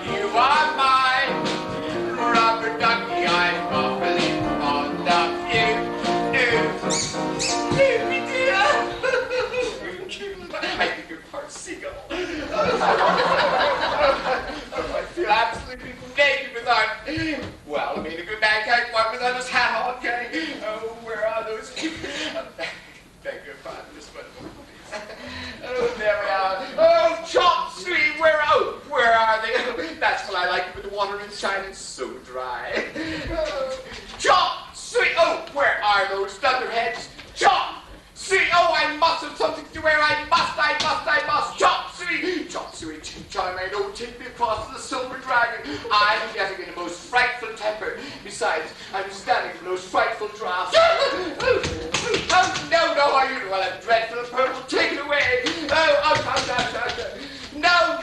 You are mine, rubber ducky. I'm awfully fond of you. I think you're part seagull. I feel absolutely naked without. Well, I mean, a good man can't walk without his hat on, can he? Oh, where are those people? Beg your pardon, just one more, please. Oh, there we are. Oh, Chop Suey, where are they? That's what I like, but the water is shining so dry. Chop Suey, oh, where are those thunderheads? Chop Suey, oh, I must have something to wear. I must. Chop Suey, Charmaine, oh, take me across to the Silver Dragon. I'm getting in a most frightful temper. Besides, I'm standing for those frightful drafts. Oh, no, you know, I'll have dreadful purple taken away. Oh,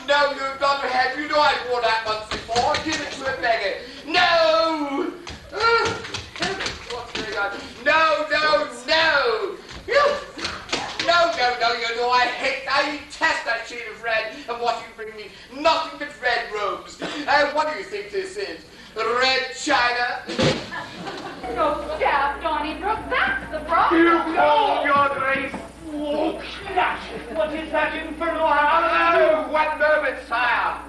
no, you thunderhead, you know I've worn that once before. Give it to a beggar. No! What's going on? No, you know I detest that shade of red, and what you bring me, nothing but red robes. What do you think this is? Red china? No staff, Donnybrook, that's the problem. You call your grace. Oh, what is that infernal howl? Oh, one moment, sire.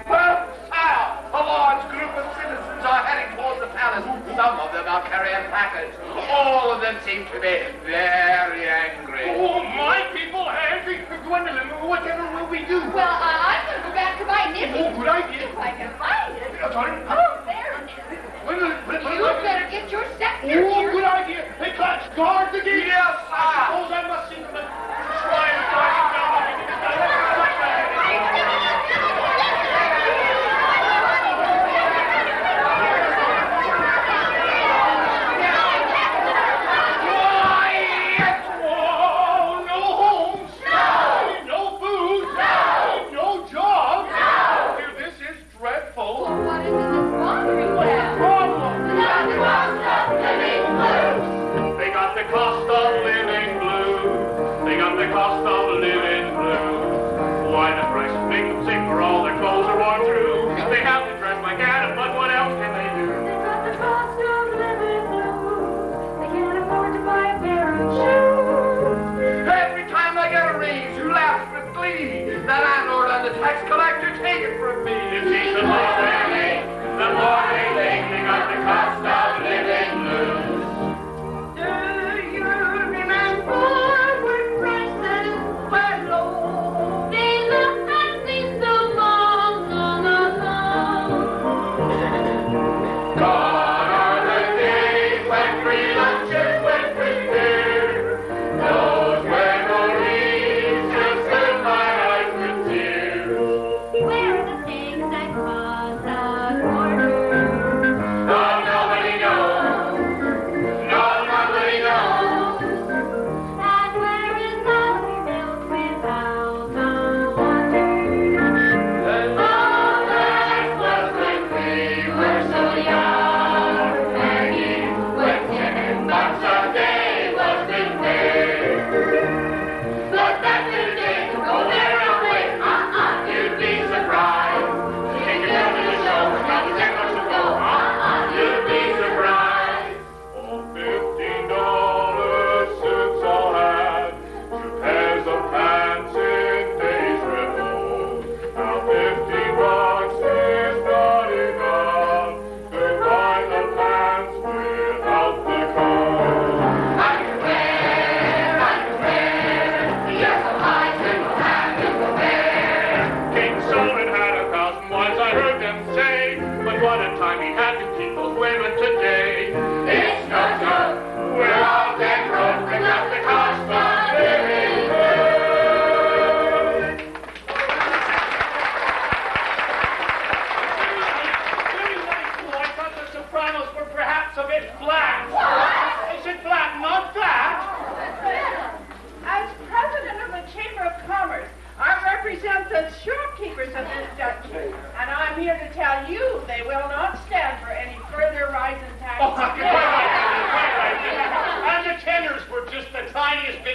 Sire, a large group of citizens are heading towards the palace. Some of them are carrying placards. All of them seem to be very angry. Oh, my people, Gwendolyn, whatever will we do? Well, I'm going to go back to my knitting. Oh, good idea. If I can find it. Sorry? Oh, there it is. Gwendolyn, You better get your scepter oh, here. good idea. Hey, Clark, guard the gate. Yes, sir. I suppose I must see the shrine dying down. Cost of living blue. They got the cost of living blue. Why the price make them sick for all their clothes are worn through. They have to dress like Adam, but what else can they do? They got the cost of living blue. They can't afford to buy a pair of shoes. Every time I get a raise, who laughs with glee? The landlord and the tax collector take it from me. If he the more they make, the more they take. They got the cost of living blue.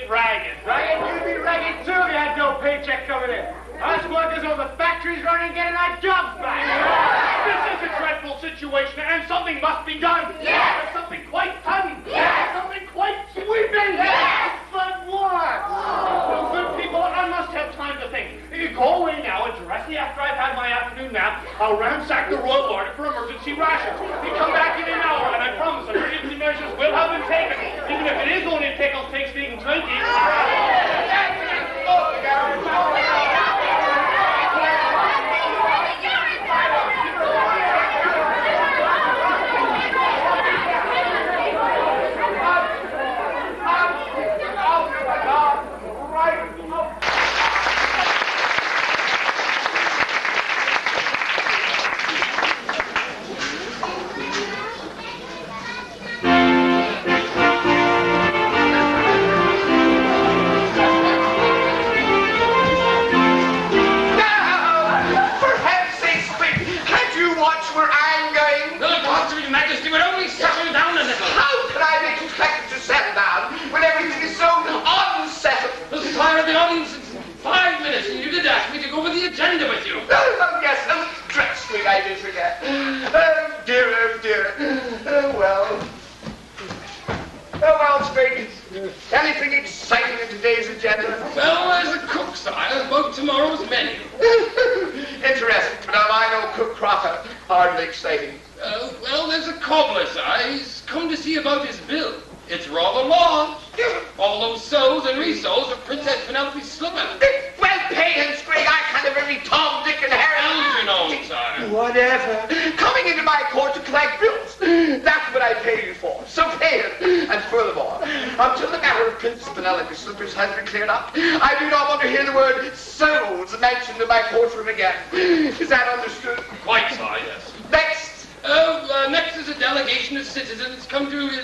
Ragged, you'd be ragged too if you had no paycheck coming in. Us workers on the factories running getting our jobs back. This is a dreadful situation, and something must be done. Yes. Something quite sudden. Yes. Something quite sweeping. Yes. But what? Well, good people, I must have time to think. You go away now, and directly after I've had my afternoon nap, I'll ransack the Royal Larder for emergency rations. You come back in an hour, and I promise emergency measures will have been taken, even if it is only pickles, tasting, and drinking. Anything exciting in today's agenda? Well, there's a cook, sire, about tomorrow's menu. Interesting, but I know Cook Crocker. Hardly exciting. Well, there's a cobbler, sire. He's come to see about his bill. It's rather large. All those sews and resews of Princess Penelope's slipper. Well, pay him, Sprig. I can't have every Tom, Dick, and Harry. Algernon, sire. Whatever. Coming into my court to collect bills. That's what I pay you for. So pay him. And furthermore, until the matter of Princess Penelope's slippers has been cleared up, I do not want to hear the word sews mentioned in my courtroom again. Is that understood? Quite, sire, yes. Next. Next is a delegation of citizens come to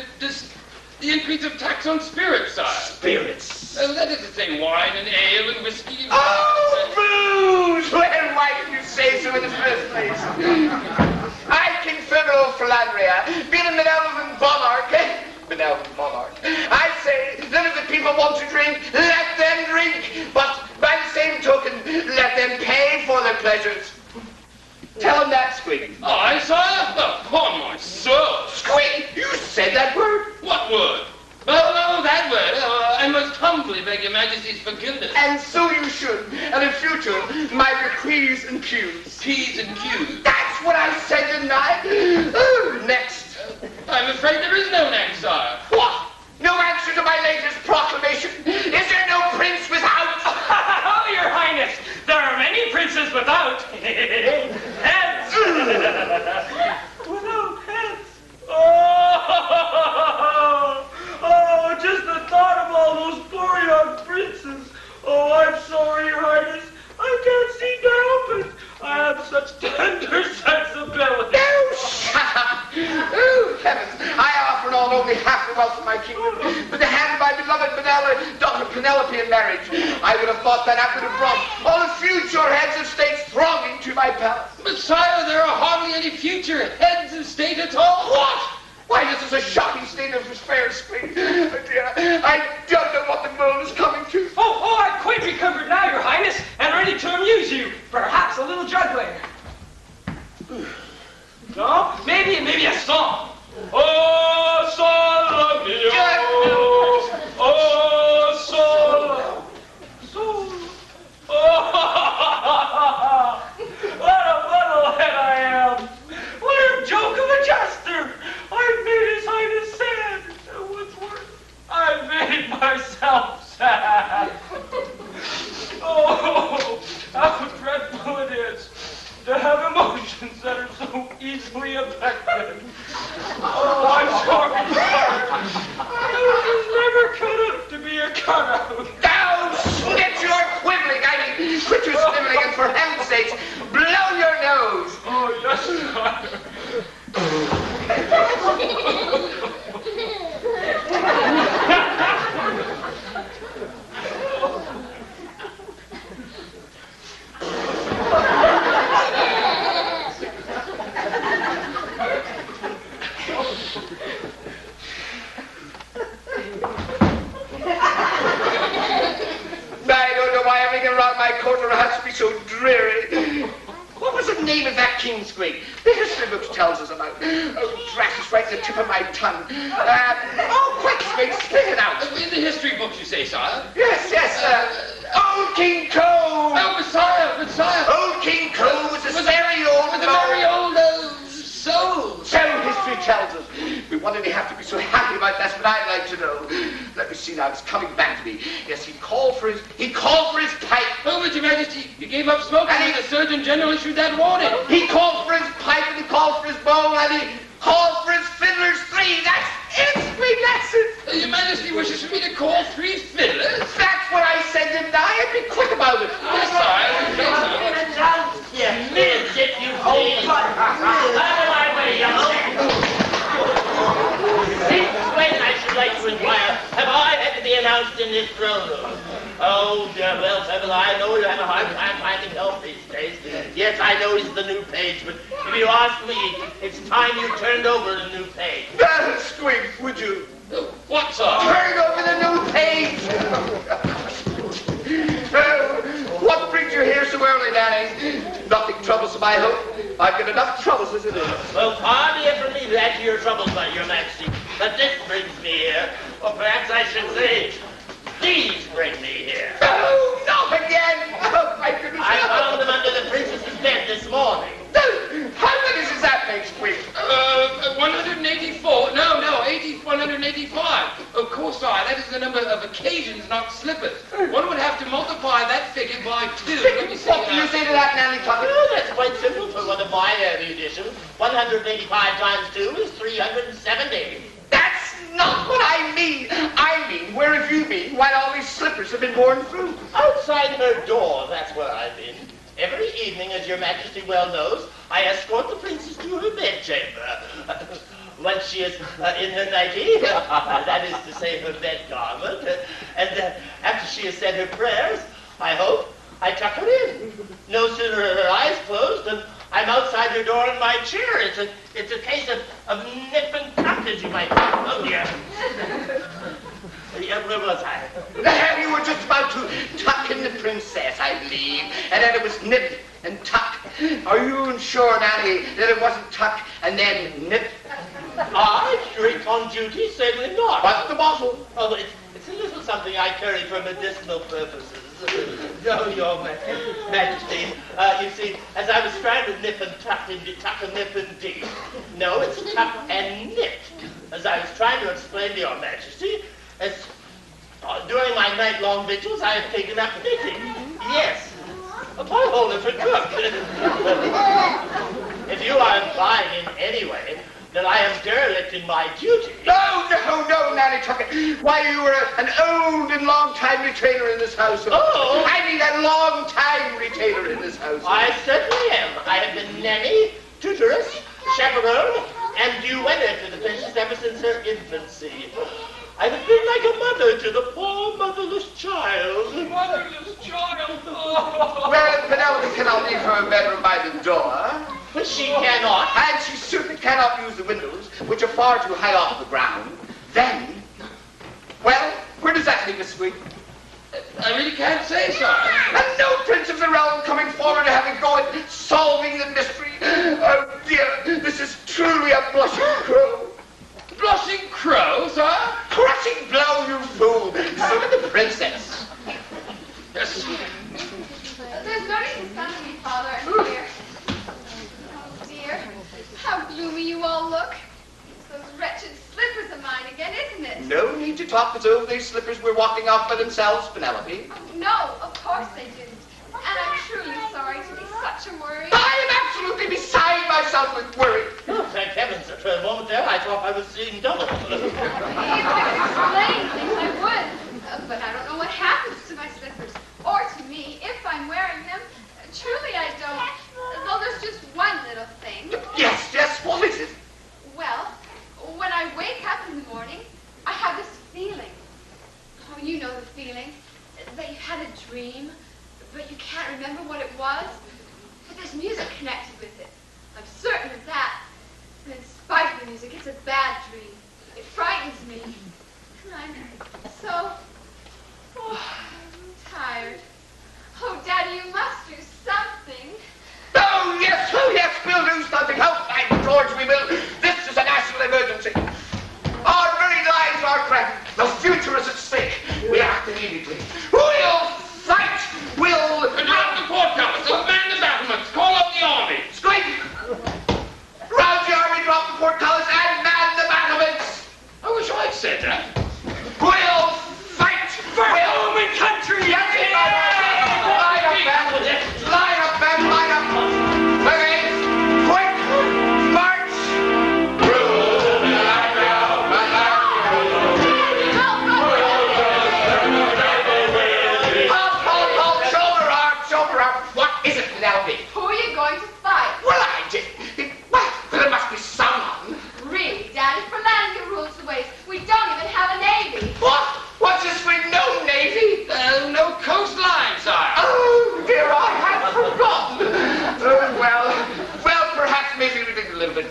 the increase of tax on spirits, sire. Spirits? That is to say wine and ale and whiskey. Oh, booze! Well, why did you say so in the first place? I confer old Philandria, being a benevolent monarch, I say, let if the people want to drink, let them drink, but by the same token, let them pay for their pleasures. Tell him that, Squeak. I, sire? Upon my soul. Squeak, you said that word? What word? Oh, no, that word. I must humbly beg your majesty's forgiveness. And so you should. And in future, my P's and Q's. P's and Q's. That's what I said, didn't I? Next. I'm afraid there is no next, sire. What? No answer to my latest proclamation? Is there no prince without? Oh, your highness, there are many princes without heads. Without heads. Oh, just the thought of all those poor young princes. Oh, I'm sorry, your highness. I can't seem to help it. I have such tender sensibility. No, shut up. Oh, heavens. I offer not only half the wealth of my kingdom, but to hand my beloved daughter Penelope in marriage. I would have thought that would have brought all the future heads of states thronging to my palace. But, sire, there are hardly any future heads of state at all. What? Why, this is a shocking state of affairs, Spring. Oh, dear. I don't know what the world is coming to. Oh, I'm quite recovered now, your highness, and ready to amuse you. Perhaps a little juggling. No? Maybe a song. Oh, solo mio. Oh, solo. Oh, what a muddlehead I am. What a joke of a jester. I've made his highness sad. And what's worse, I've made myself sad. Oh, how dreadful it is to have emotions that are so easily affected. Oh, I'm sorry, sir. I was never cut up to be a cutout. Down, snitch your quibbling. I mean, quit your sniveling and for heaven's sakes, blow your nose. Oh, yes, sire. I don't know why everything around my court has to be so the name of that king, Squig? The history books tells us about. Oh, drat, it's right at the tip of my tongue. Oh, quick, Squig, spit it out. In the history books, you say, sire? Yes, old King Cole. Oh, Messiah. Old King Cole was a very old With a very old soul. So history tells us. But why did he have to be so happy about that's what I'd like to know. Let me see now, it's coming back to me. Yes, he called for his pipe. Oh, but your majesty, he gave up smoking and the Surgeon General issued that warning. He called for his pipe and he called for his bow and he called for his fiddlers 3. That's it, Squig, that's it. Your majesty wishes for me to call 3 fiddlers? That's what I said, didn't I? I'd be quick about it. Yes, sire. Yes, miss, if you please. Out of my way, young man. Since when, I should like to inquire, have I had to be announced in this throne room? Oh, dear, well, Feather, I know you have a hard time finding help these days. Yes, I know he's the new page, but if you ask me, it's time you turned over the new page. Squig, would you? What, sir? Turn over the new page. What brings you here so early, Danny? Nothing troublesome, I hope. I've got enough troubles as it is. Well, far be it from me to add to your troubles, your majesty. But this brings me here, or perhaps I should say, these bring me here. Oh, not again! Oh, my goodness. I found them under the princess's bed this morning. How many does that make, Squig? 184. No, 185. Of course, sire, that is the number of occasions, not slippers. One would have to multiply that figure by 2. Let me see. What do you say to that, Nanny Tucker? Oh, that's quite simple for one of my early editions. 185 times 2 is 370. That's not what I mean. I mean, where have you been while all these slippers have been worn through? Outside her door, that's where I've been. Every evening, as your majesty well knows, I escort the princess to her bedchamber. Once she is in her nightie, that is to say her bed garment, and after she has said her prayers, I hope, I tuck her in. No sooner are her eyes closed than I'm outside her door in my chair. It's a case of nip and tuck, as you might. Oh, dear. Where was I? You were just about to tuck in the princess, I believe, and then it was nip and tuck. Are you sure, Nanny, that it wasn't tuck and then nip? I drink on duty? Certainly not. What's the bottle? Oh, it's a little something I carry for medicinal purposes. No, your majesty. You see, as I was trying to nip and tuck and nip indeed. No, it's tuck and nip. As I was trying to explain to your majesty, as during my night-long vigils, I have taken up knitting. Yes. A potholder for cook. If you are implying in any way that I am derelict in my duty. No, Nanny Tucker. Why, you were an old and long-time retainer in this house. Oh. I mean a long-time retainer in this house. I certainly am. I have been nanny, tutoress, chaperone, and duenna to the princess ever since her infancy. I have been like a mother to the poor motherless child. Motherless child. Oh. Well, Penelope cannot leave her bedroom by the door. But she cannot. And she certainly cannot use the windows, which are far too high off the ground. Then, well, where does that leave us, Squig? I really can't say, sir. And no prince of the realm coming forward to have a go at solving the mystery. Oh, dear, this is truly a blushing crow. Blushing crow, sir? Crushing blow, you fool. So did the princess. Yes. There's no need to send me, Father. I'm here. Oh, dear. How gloomy you all look. It's those wretched slippers of mine again, isn't it? No need to talk as though these slippers were walking off by themselves, Penelope. Oh, no, of course they didn't. And I'm truly sorry to be such a worry. I am absolutely beside myself with worry. Oh, thank heavens, for a moment there, I thought I was seeing double. If I could explain things, I would. But I don't know what happens to my slippers. Or to me, if I'm wearing them. Truly, I don't. Though there's just one little thing. Yes, what is it? Well, when I wake up in the morning, I have this feeling. Oh, you know the feeling. That you've had a dream, but you can't remember what it was. But there's music connected with it. I'm certain of that. And in spite of the music, it's a bad dream. It frightens me. And I'm so tired. Oh, Daddy, you must do something. Oh, yes,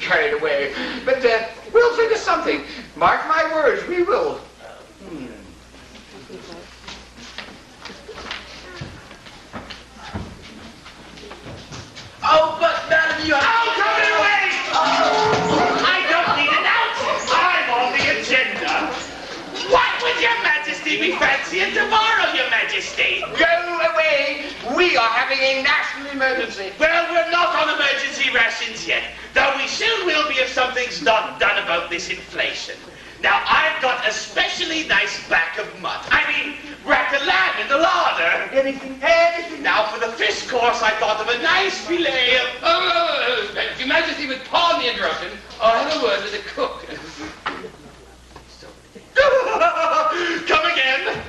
carried away. But we'll think of something. Mark my words, we will. Oh, but madam, you have... Oh, come away! I don't need announcements. I'm on the agenda. What would your majesty be fancying tomorrow, your majesty? Go away. We are having a national emergency. Well, we're not on emergency rations yet, though we soon will be if something's not done about this inflation. Now, I've got a specially nice back of rack of lamb in the larder. Anything. Now, for the fish course, I thought of a nice fillet of... If Your Majesty would pardon the interruption, I'll have a word with the cook. Come again.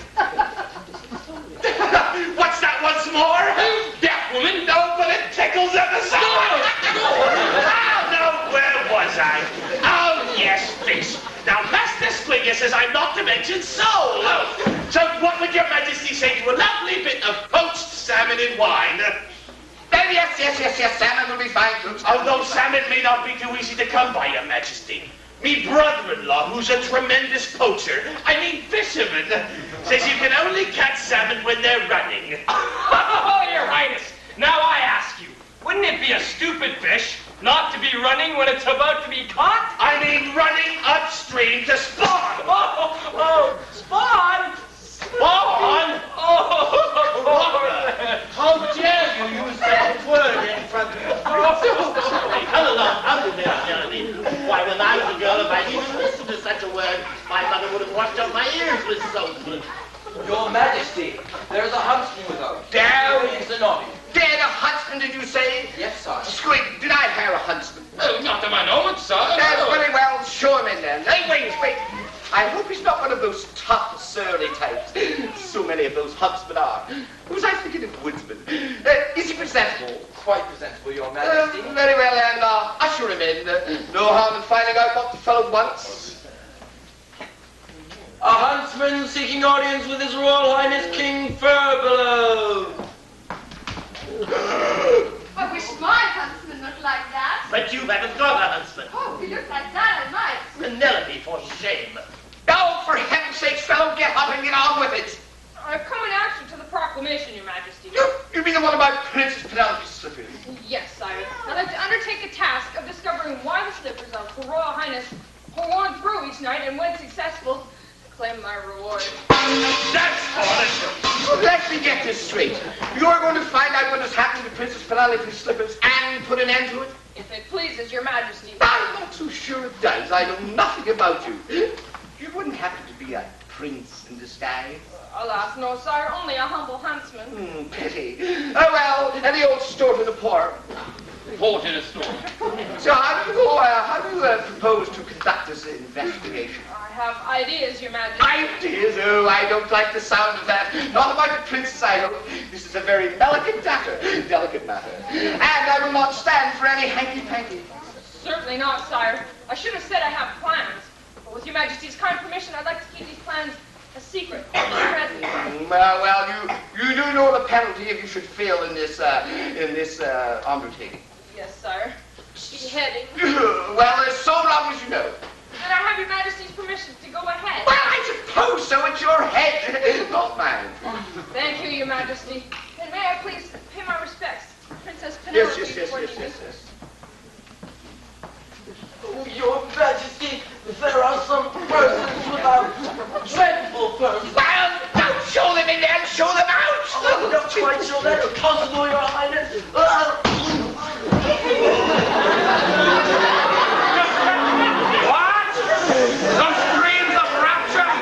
What's that once more? Deaf woman! No, but it tickles ever so much. Oh, no, where was I? Oh, yes, fish. Now, Master Squigger says I'm not to mention sole. So what would your majesty say to a lovely bit of poached salmon in wine? Oh, yes, salmon will be fine, too. Although salmon may not be too easy to come by, your majesty. Me brother-in-law, who's a tremendous poacher, fisherman, says you can only catch salmon when they're running. Oh, Your Highness, now I ask you, wouldn't it be a stupid fish not to be running when it's about to be caught? Running upstream to spawn. Spawn? Spawn? How dare you use that word in front of me? Come along, out of there, Melanie. Why, when I was a girl, if I'd even listened to such a word, my mother would have washed up my ears with soap. Your Majesty, there's a huntsman without. Down. He's a naughty. Dead a huntsman, did you say? Yes, sir. Squig, did I hire a huntsman? Oh, not to my knowledge, sir. That's No. very well. Show him in then. Hey, wait. I hope he's not one of those tough, surly types. So many of those huntsmen are. Who was I thinking of woodsman? Is he presentable? Quite presentable, Your Majesty. Very well, and usher him in. No harm in finding out what the fellow wants. A huntsman seeking audience with His Royal Highness King Furbelow. I wish my huntsman looked like that. But you haven't got a huntsman. Oh, if he looked like that, I might. Penelope, for shame. Oh, for heaven's sake, fellow, get up and get on with it. I've come in answer to the proclamation, Your Majesty. You mean the one about Princess Penelope's slippers? Yes, sire. I'd like to undertake the task of discovering why the slippers of Her Royal Highness are worn through each night, and when successful, claim my reward. That's honest. Let me get this straight. You're going to find out what has happened to Princess Penelope's slippers and put an end to it? If it pleases Your Majesty. I'm not so sure it does. I know nothing about you. You wouldn't happen to be a prince in disguise? Alas, no, sire, only a humble huntsman. Pity. Oh, well, any old store for the poor. Port in a storm. So how do you propose to conduct this investigation? I have ideas, Your Majesty. Ideas? Oh, I don't like the sound of that. Not about the princess, I hope. This is a very delicate matter. And I will not stand for any hanky-panky. Certainly not, sire. I should have said I have plans. But with Your Majesty's kind permission, I'd like to keep these plans a secret. Well, you do know the penalty if you should fail in this undertaking. Yes, sire. Beheading. Well, as so long as you know. Then I have Your Majesty's permission to go ahead. Well, I suppose so. It's your head, not mine. Thank you, Your Majesty. And may I please pay my respects to Princess Penelope? Yes. Oh, Your Majesty, there are some persons without dreadful persons. Well, don't show them in there, show them out. I'm not quite sure that is possible, Your Highness. What? Those screams of rapture?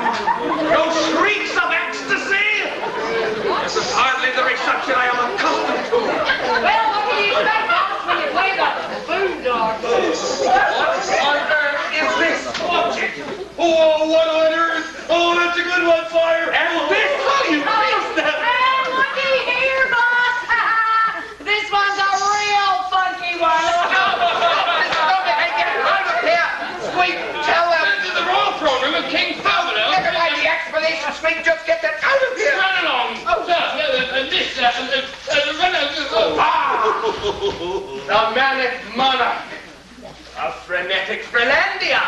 Those shrieks of ecstasy? This is hardly the reception I am accustomed to. Well, what do you expect when you play the boondog? What on earth is this object? Oh, what on earth? Oh, that's a good one, Sire. And this? Oh, you missed them. Hey, looky here, boss. This one's a real funky one. Stop it, hey, get out of here. Squeak, tell them. To the royal throne room of King Furbelow. Never mind the explanation, Squeak, just get them out of here. Run along. Oh, sir, run along. The manic monarch. a frenetic Frelandia.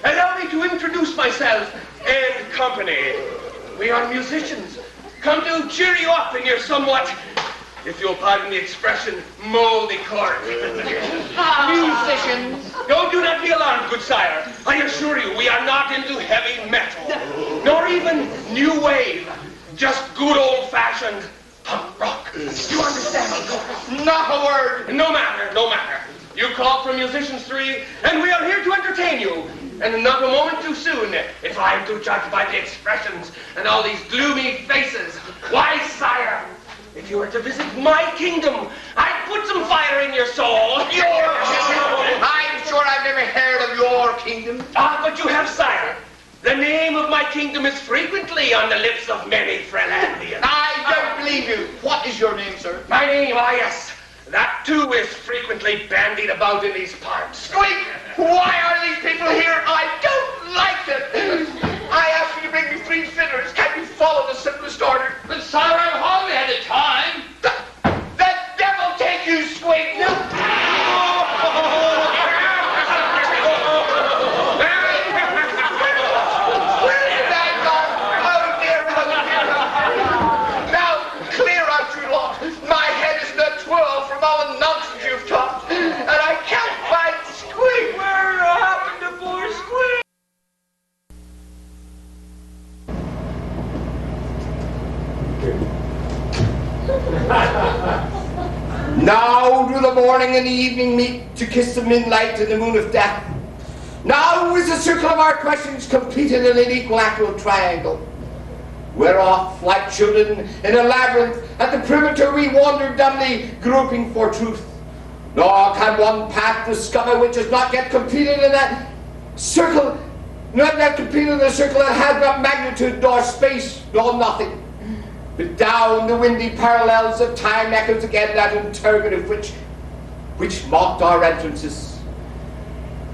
Allow me to introduce myself and company. We are musicians, come to cheer you up in your somewhat, if you'll pardon the expression, moldy court. Musicians. No, do not be alarmed, good sire. I assure you, we are not into heavy metal, nor even new wave. Just good old-fashioned punk rock. You understand? Not a word. No matter, no matter. You called for musicians 3, and we are here to entertain you. And not a moment too soon, if I am to judge by the expressions and all these gloomy faces. Why, sire, if you were to visit my kingdom, I'd put some fire in your soul. Your kingdom? I'm sure I've never heard of your kingdom. Ah, but you have, sire. The name of my kingdom is frequently on the lips of many Frelandians. I don't believe you. What is your name, sir? My name, ah, yes. That, too, is frequently bandied about in these parts. Squeak! Why are these people here? I don't like it. I asked you to bring me 3 fiddlers. Can't you follow the simplest order? But, sire, I've hardly had the time. The devil take you, Squeak! All the nonsense you've talked, and I can't find Squeak. Where happened to poor Squeak? Now do the morning and the evening meet to kiss the midnight and the moon of death. Now is the circle of our questions completed in an equilateral triangle. Whereof, like children in a labyrinth, at the perimeter we wander dumbly, groping for truth. Nor can one path discover which is not yet completed in that circle, not yet completed in a circle that has not magnitude, nor space, nor nothing. But down the windy parallels of time echoes again that interrogative which mocked our entrances.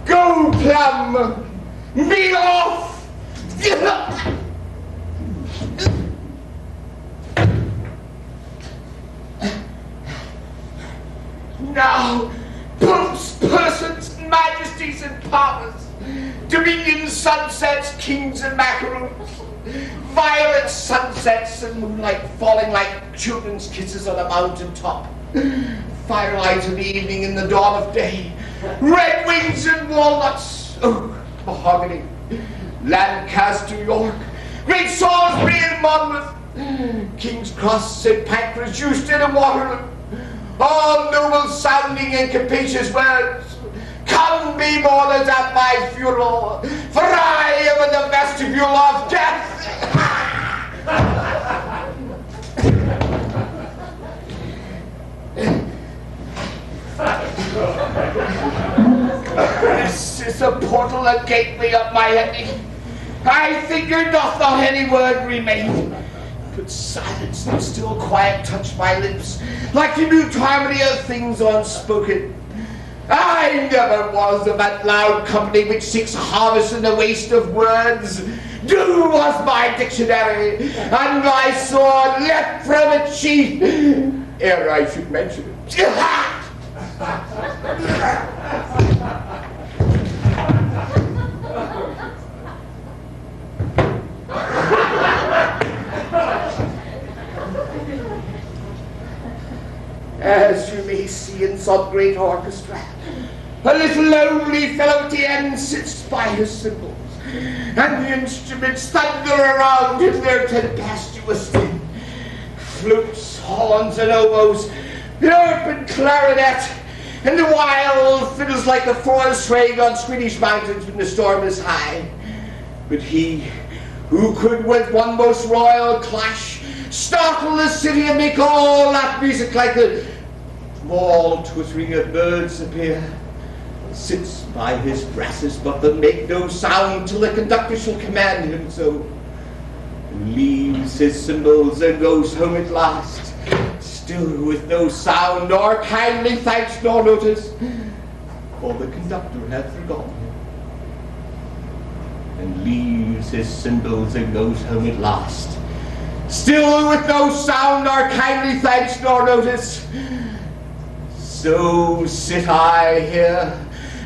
Go, plum! Be off! Now, popes, persons, majesties, and powers, dominions, sunsets, kings, and macaroons, violet sunsets and moonlight falling like children's kisses on a mountain top, firelight of the evening in the dawn of day, red wings and walnuts, oak, mahogany, Lancaster, York, great Salisbury and Monmouth, King's Cross, St. Pancras, Euston, and Waterloo, all noble sounding and capacious words. Come be mourners at my funeral, for I am in the vestibule of death. This is a portal, a gateway of my ending. I figure doth not any word remain. But silence and still quiet touch my lips, like the mute harmony of things unspoken. I never was of that loud company which seeks harvest in the waste of words. Do was my dictionary, and my sword leapt from its sheath, ere I should mention it. As you may see in some great orchestra, a little lonely fellow at the end sits by his cymbals, and the instruments thunder around him their tempestuous din. Flutes, horns, and oboes, the harp and clarinet, and the wild fiddles like the forest rang on Swedish mountains when the storm is high. But he, who could with one most royal clash startle the city and make all that music like the small twittering of birds appear, sits by his brasses but that make no sound till the conductor shall command him so, and leaves his cymbals and goes home at last, still with no sound nor kindly thanks nor notice, for the conductor hath forgotten him, and leaves his cymbals and goes home at last, still with no sound nor kindly thanks nor notice. So sit I here,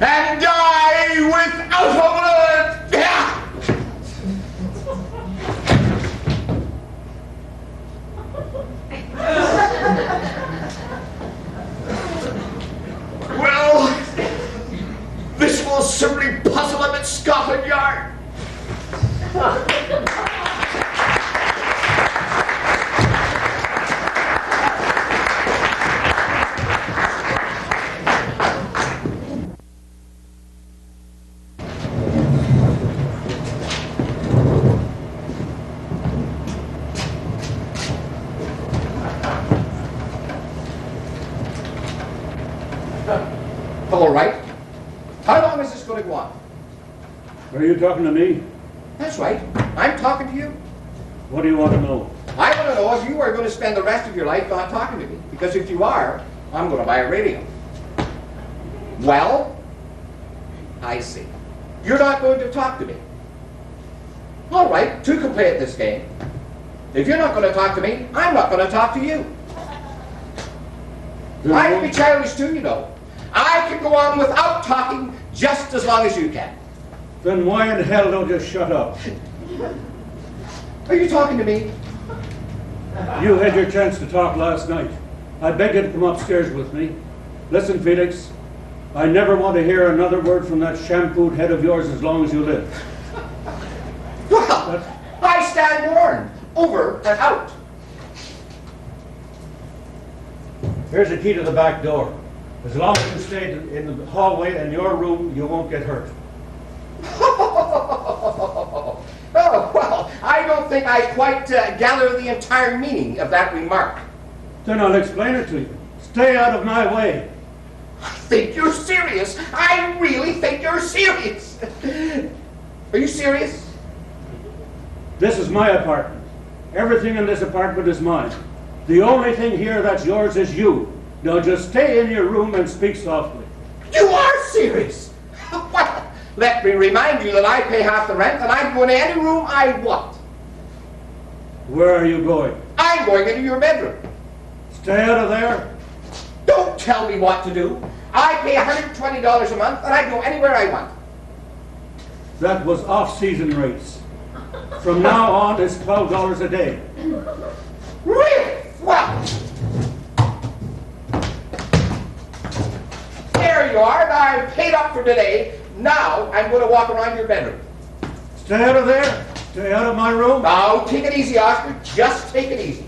and die without a word. Well, this will certainly puzzle him at Scotland Yard. All right. How long is this going to go on? Are you talking to me? That's right. I'm talking to you. What do you want to know? I want to know if you are going to spend the rest of your life not talking to me. Because if you are, I'm going to buy a radio. Well, I see. You're not going to talk to me. All right, two can play at this game. If you're not going to talk to me, I'm not going to talk to you. I can be childish too, you know. I can go on without talking just as long as you can. Then why in hell don't you shut up? Are you talking to me? You had your chance to talk last night. I beg you to come upstairs with me. Listen, Felix, I never want to hear another word from that shampooed head of yours as long as you live. Well, I stand warned. Over and out. Here's the key to the back door. As long as you stay in the hallway and your room, you won't get hurt. Oh, well, I don't think I quite gather the entire meaning of that remark. Then I'll explain it to you. Stay out of my way. I think you're serious. I really think you're serious. Are you serious? This is my apartment. Everything in this apartment is mine. The only thing here that's yours is you. Now just stay in your room and speak softly. You are serious? Well, let me remind you that I pay half the rent and I can go into any room I want. Where are you going? I'm going into your bedroom. Stay out of there. Don't tell me what to do. I pay $120 a month and I can go anywhere I want. That was off-season rates. From now on, it's $12 a day. Really? Well, there you are. I'm paid up for today. Now I'm going to walk around your bedroom. Stay out of there. Stay out of my room. Now, take it easy, Oscar. Just take it easy.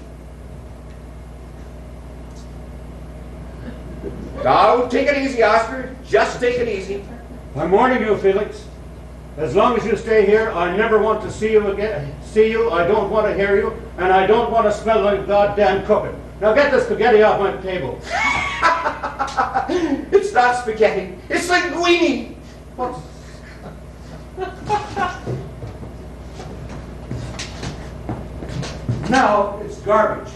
Now, take it easy, Oscar. Just take it easy. I'm warning you, Felix. As long as you stay here, I never want to see you again. I don't want to hear you, and I don't want to smell like goddamn cooking. Now get the spaghetti off my table. It's not spaghetti. It's linguine. What? Now it's garbage.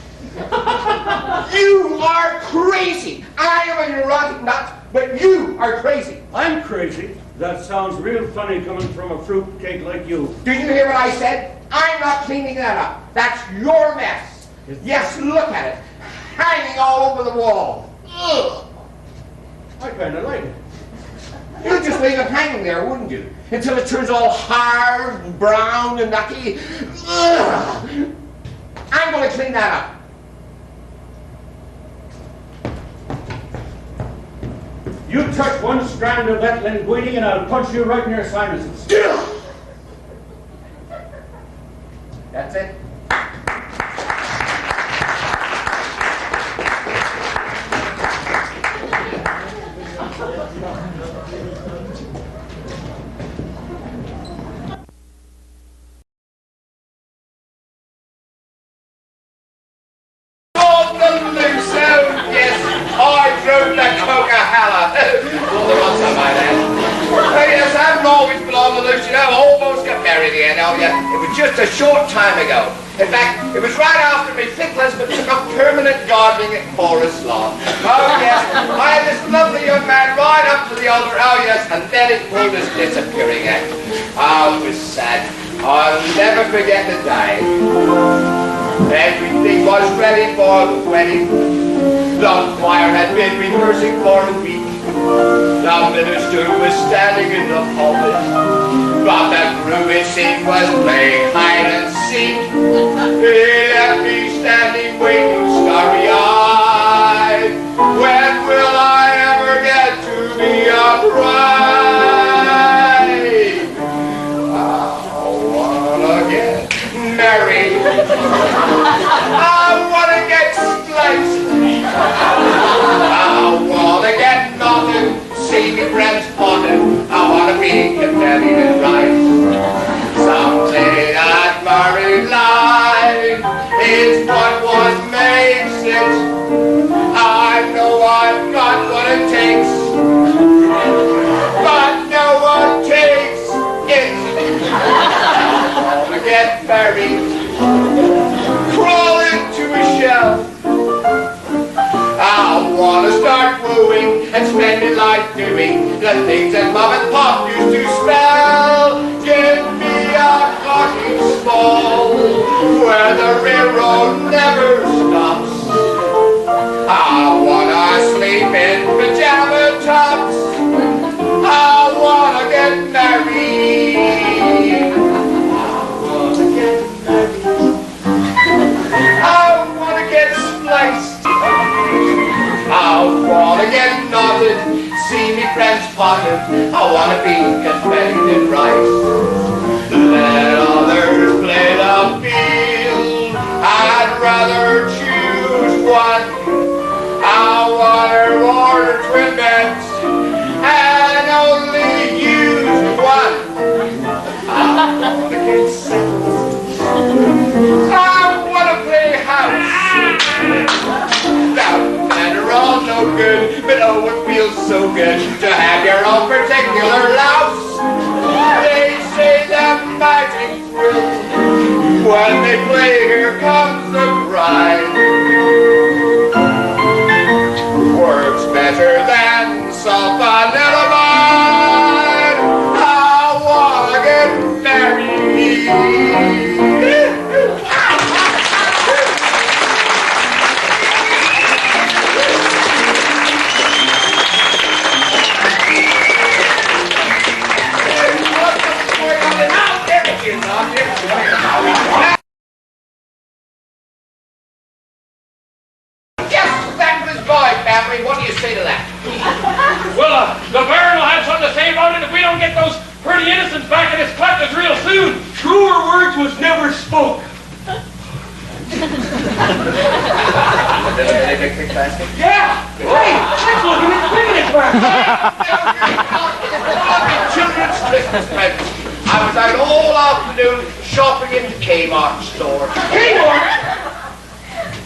You are crazy. I am a neurotic nut, but you are crazy. I'm crazy. That sounds real funny coming from a fruitcake like you. Did you hear what I said? I'm not cleaning that up. That's your mess. Yes, look at it. Hanging all over the wall. Ugh. I kind of like it. You'd just leave it hanging there, wouldn't you? Until it turns all hard and brown and mucky. Ugh. I'm going to clean that up. You touch one strand of that linguine and I'll punch you right in your sinuses. That's it. Yes, I drove the Coca-Cola. All the ones I might add. Oh, yes, I haven't always been on the loose, you know. I almost got married again, oh, yeah. It was just a short time ago. In fact, it was right after my fifth husband took up permanent gardening at Forest Lawn. Oh, yes, I had this lovely young man right up to the altar, oh, yes, and then it pulled his disappearing act. Oh, it was sad. I'll never forget the day. Everything was ready for the wedding. The choir had been rehearsing for a week. The minister minister was standing in the pulpit, but the groom it seemed was playing hide and seek. He left me standing waiting starry-eyed. When will I ever get to be a bride? I wanna get married. I wanna get spliced. I wanna get nothing, see me friends potted. I wanna be competitive right. Someday that married life is what makes it. I know I've got what it takes, but no one takes it. I wanna get married, crawl into a shell. I wanna start wooing and spending life doing the things that Mom and Pop used to spell. Give me a cottage small where the railroad never stops. I wanna sleep in pajama tops. I wanna get married. I wanna get spliced. I wanna get knotted, see me friends potted. I wanna be confetti rice. Let others play the field, I'd rather choose one. I wanna order twin beds and only use one. I wanna get settled. I wanna play house. Now, men are all no good, but oh, it feels so good to have your own particular louse. They say that magic thrill when they play Here Comes the Bride. Works better than sulfonamide. I wanna get married. Yes, that was my family. What do you say to that? Well, the Baron will have something to say about it if we don't get those pretty innocents back in his clutches real soon. Truer words was never spoke. Yeah! Hey, let's look at his picnic basket. Children's Christmas presents. I was out all afternoon shopping in the Kmart store. Kmart?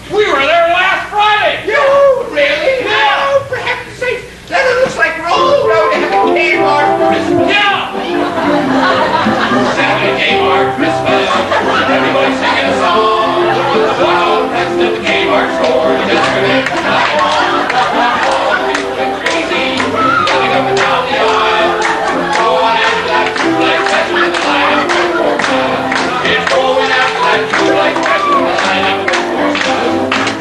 We were there last Friday. You really? Yeah. Oh, for heaven's sake. Then it looks like we're all going to have a Kmart Christmas. Yeah. Saturday Kmart Christmas. Everybody singing a song. Wow, that's the Kmart store. Just for me. All people went crazy. Running up and down the aisle. Going after that two-light special in the lineup. It's going after that two-light special in the lineup.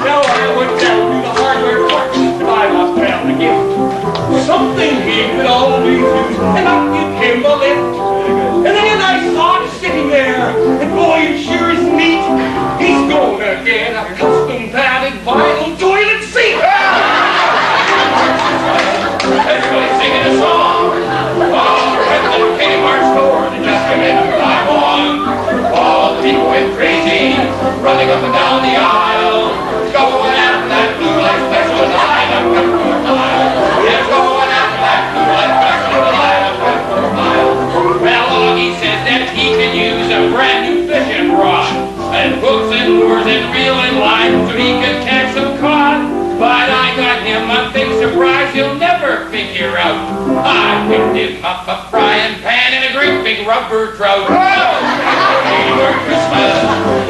Now I went down to the hardware court to buy my pal a gift. Something big that always used, and I give him a lift. And then I saw him sitting there, and boy, it sure is neat. He's gonna get a custom-padded vinyl toilet seat. Everybody singing a song. Oh, right to the Kmart store. They just come in and buy one. All the people went crazy, running up and down the aisle. Going after that blue light special in the lineup went for a mile. It's going after that blue light special in the lineup went for a mile. Well, Augie says that he can use a brand new fishing rod and hooks and lures and reeling line so he can catch some cod. But I got him a big surprise he'll never figure out. I picked him up a frying pan and a great big rubber trout. Kmart Christmas.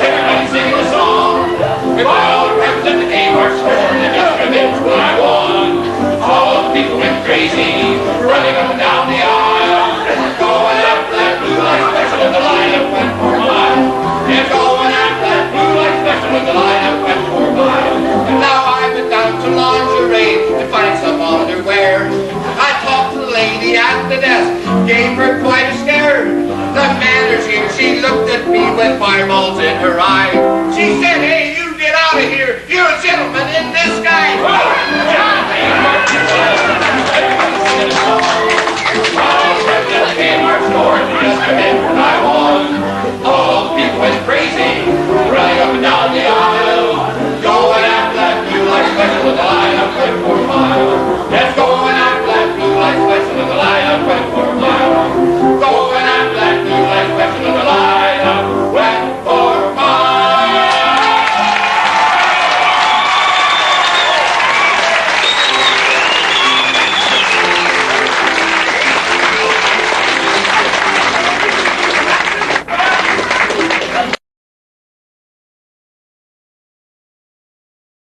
Everybody singing a song. With all the reps at the Kmart store. They just come in to buy one. All the people went crazy, running up and down the aisle. Going after that blue light special in the lineup went for a mile. It's going after that blue light special in the lineup went for a mile. And now I went down to lingerie to find some underwear. I talked to the lady the desk gave her quite a scare. The manners here, she looked at me with fireballs in her eye. She said, hey, you get out of here. You're a gentleman in disguise.